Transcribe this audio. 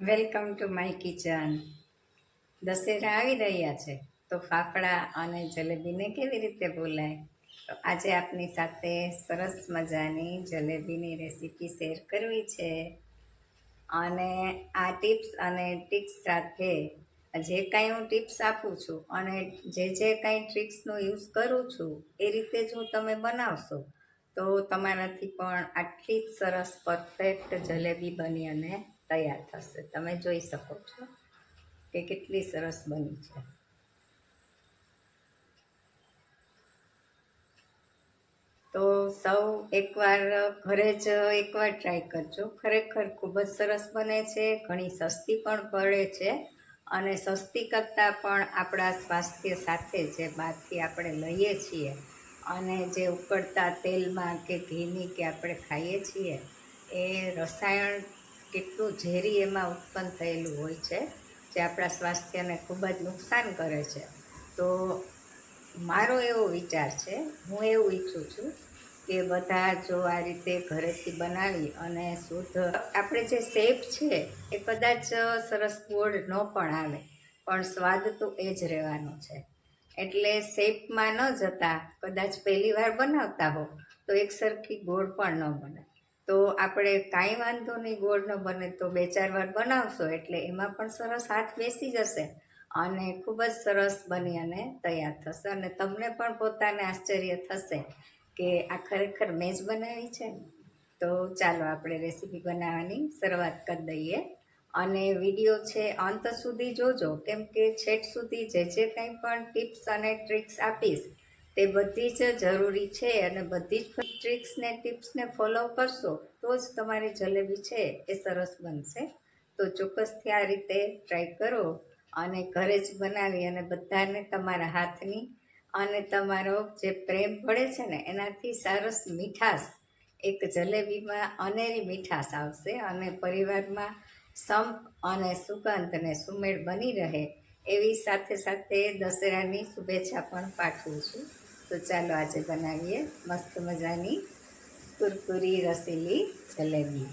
Welcome to my kitchen. Dussehra આવી રહ્યા છે તો ફાફડા અને જલેબીને કેવી રીતે બોલાય? તો આજે આપની સાથે સરસ મજાની જલેબીની રેસીપી શેર કરવી છે. અને આ ટિપ્સ અને ટ્રિક્સ સાથે જે કાંઈ હું ટિપ્સ આપું છું અને જે કાંઈ ટ્રિક્સનો યુઝ કરું છું એ રીતે જો તમે બનાવશો તો તમારાથી પણ આટલી જ સરસ પરફેક્ટ જલેબી બની અને તૈયાર થશે. તમે જોઈ શકો છો કે કેટલી સરસ બની છે. તો સૌ એકવાર ઘરે જ એકવાર ટ્રાય કરજો. ખરેખર ખૂબ જ સરસ બને છે, ઘણી સસ્તી પણ પડે છે અને સસ્તી કરતાં પણ આપણા સ્વાસ્થ્ય સાથે જે બહારથી આપણે લઈએ છીએ અને જે ઉકળતા તેલમાં કે ઘીની કે આપણે ખાઈએ છીએ એ રસાયણ કેટલું ઝેરી એમાં ઉત્પન્ન થયેલું હોય છે જે આપણા સ્વાસ્થ્યને ખૂબ જ નુકસાન કરે છે. તો મારો એવો વિચાર છે, હું એવું ઈચ્છું છું કે બધા જો આ રીતે ઘરેથી બનાવી અને શુદ્ધ આપણે જે શેપ છે એ કદાચ સરસ ગોળ ન પણ આવે પણ સ્વાદ તો એ જ રહેવાનો છે. એટલે શેપમાં ન જતા કદાચ પહેલી વાર બનાવતા હો તો એક સરખી ગોળ પણ ન બને. તો આપણે કાંઈ વાંધો નહીં, ગોળ ન બને તો 2-4 વાર બનાવશો એટલે એમાં પણ સરસ હાથ બેસી જશે અને ખૂબ જ સરસ બની અને તૈયાર થશે અને તમને પણ પોતાને આશ્ચર્ય થશે કે આ ખરેખર મેં જ બનાવી છે. તો ચાલો આપણે રેસીપી બનાવવાની શરૂઆત કરી દઈએ અને વિડીયો છે અંત સુધી જોજો, કેમ કે છેક સુધી જે કંઈ પણ ટિપ્સ અને ટ્રિક્સ આપીશ તે બધી જ જરૂરી છે અને બધી જ ટ્રિક્સને ટિપ્સને ફોલો કરશો તો જ તમારી જલેબી છે એ સરસ બનશે. તો ચોક્કસથી આ રીતે ટ્રાય કરો અને ઘરે જ બનાવી અને બધાને તમારા હાથની અને તમારો જે પ્રેમ પડે છે ને એનાથી સરસ મીઠાશ એક જલેબીમાં અનેરી મીઠાશ આવશે અને પરિવારમાં સંપ અને સુગંધ અને સુમેળ બની રહે એવી સાથે સાથે દશેરાની શુભેચ્છા પણ પાઠવું છું. તો ચાલો આજે બનાવીએ મસ્ત મજાની કુરકુરી રસીલી જલેબી.